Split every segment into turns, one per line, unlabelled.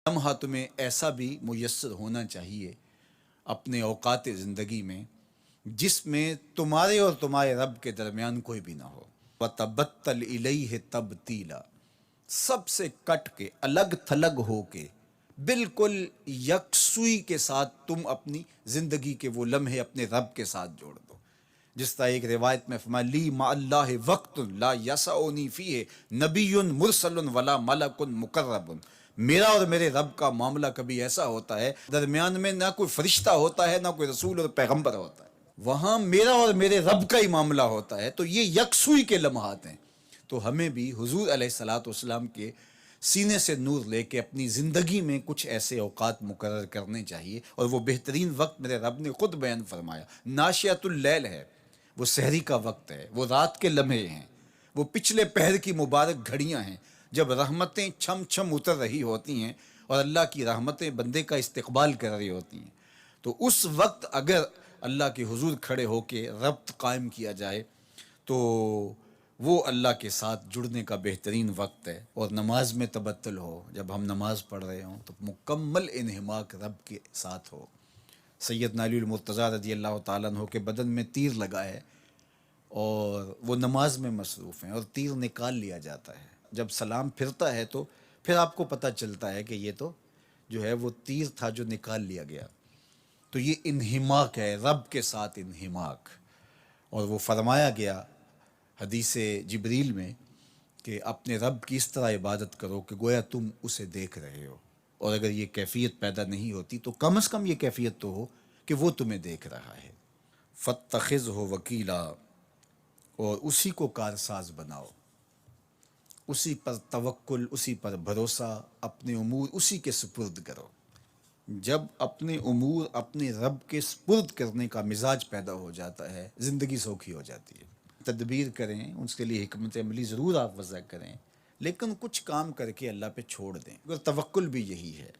لمحہ تمہیں ایسا بھی میسر ہونا چاہیے اپنے اوقات زندگی میں جس میں تمہارے اور تمہارے رب کے درمیان کوئی بھی نہ ہو۔ وَتَبَتَّلْ إِلَيْهِ تَبْتِيلًا، سب سے کٹ کے الگ تھلگ ہو کے بالکل یکسوئی کے ساتھ تم اپنی زندگی کے وہ لمحے اپنے رب کے ساتھ جوڑ دو۔ جس طرح ایک روایت میں فرمایا لی مع اللہ وقت لا یسعنی فیہ نبی مرسل ولا ملک مقرب، میرا اور میرے رب کا معاملہ کبھی ایسا ہوتا ہے درمیان میں نہ کوئی فرشتہ ہوتا ہے نہ کوئی رسول اور پیغمبر ہوتا ہے، وہاں میرا اور میرے رب کا ہی معاملہ ہوتا ہے۔ تو یہ یکسوئی کے لمحات ہیں، تو ہمیں بھی حضور علیہ الصلوۃ والسلام کے سینے سے نور لے کے اپنی زندگی میں کچھ ایسے اوقات مقرر کرنے چاہیے، اور وہ بہترین وقت میرے رب نے خود بیان فرمایا ناشیۃ اللیل ہے، وہ سحری کا وقت ہے، وہ رات کے لمحے ہیں، وہ پچھلے پہر کی مبارک گھڑیاں ہیں جب رحمتیں چھم چھم اتر رہی ہوتی ہیں اور اللہ کی رحمتیں بندے کا استقبال کر رہی ہوتی ہیں۔ تو اس وقت اگر اللہ کے حضور کھڑے ہو کے ربط قائم کیا جائے تو وہ اللہ کے ساتھ جڑنے کا بہترین وقت ہے۔ اور نماز میں تبتل ہو، جب ہم نماز پڑھ رہے ہوں تو مکمل انہماک رب کے ساتھ ہو۔ سیدنا علی المرتضیٰ رضی اللہ تعالیٰ عنہ کے بدن میں تیر لگا ہے اور وہ نماز میں مصروف ہیں اور تیر نکال لیا جاتا ہے، جب سلام پھرتا ہے تو پھر آپ کو پتہ چلتا ہے کہ یہ تو جو ہے وہ تیر تھا جو نکال لیا گیا۔ تو یہ انہماک ہے، رب کے ساتھ انہماک۔ اور وہ فرمایا گیا حدیث جبریل میں کہ اپنے رب کی اس طرح عبادت کرو کہ گویا تم اسے دیکھ رہے ہو، اور اگر یہ کیفیت پیدا نہیں ہوتی تو کم از کم یہ کیفیت تو ہو کہ وہ تمہیں دیکھ رہا ہے۔ فَاتَّخِذْهُ وَكِيلًا، اور اسی کو کارساز بناؤ، اسی پر توکل، اسی پر بھروسہ، اپنے امور اسی کے سپرد کرو۔ جب اپنے امور اپنے رب کے سپرد کرنے کا مزاج پیدا ہو جاتا ہے، زندگی سوکھی ہو جاتی ہے۔ تدبیر کریں، اس کے لیے حکمت عملی ضرور آپ وضع کریں، لیکن کچھ کام کر کے اللہ پہ چھوڑ دیں۔ اور توکل بھی یہی ہے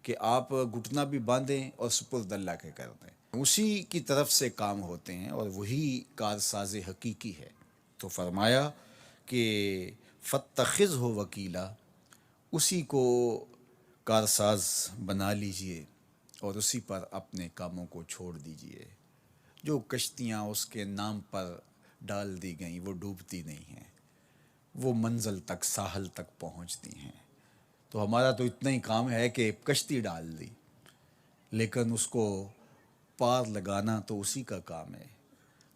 کہ آپ گھٹنا بھی باندھیں اور سپرد اللہ کے کر دیں، اسی کی طرف سے کام ہوتے ہیں اور وہی کارساز حقیقی ہے۔ تو فرمایا کہ فَاتَّخِذْهُ وَكِيلًا، اسی کو کارساز بنا لیجئے اور اسی پر اپنے کاموں کو چھوڑ دیجئے۔ جو کشتیاں اس کے نام پر ڈال دی گئیں وہ ڈوبتی نہیں ہیں، وہ منزل تک، ساحل تک پہنچتی ہیں۔ تو ہمارا تو اتنا ہی کام ہے کہ کشتی ڈال دی، لیکن اس کو پار لگانا تو اسی کا کام ہے۔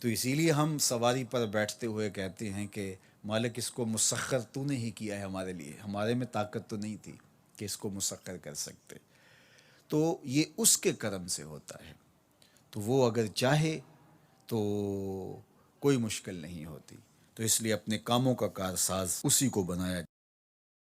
تو اسی لیے ہم سواری پر بیٹھتے ہوئے کہتے ہیں کہ مالک اس کو مسخر تو نے ہی کیا ہے ہمارے لیے، ہمارے میں طاقت تو نہیں تھی کہ اس کو مسخر کر سکتے۔ تو یہ اس کے کرم سے ہوتا ہے، تو وہ اگر چاہے تو کوئی مشکل نہیں ہوتی۔ تو اس لیے اپنے کاموں کا کارساز اسی کو بنایا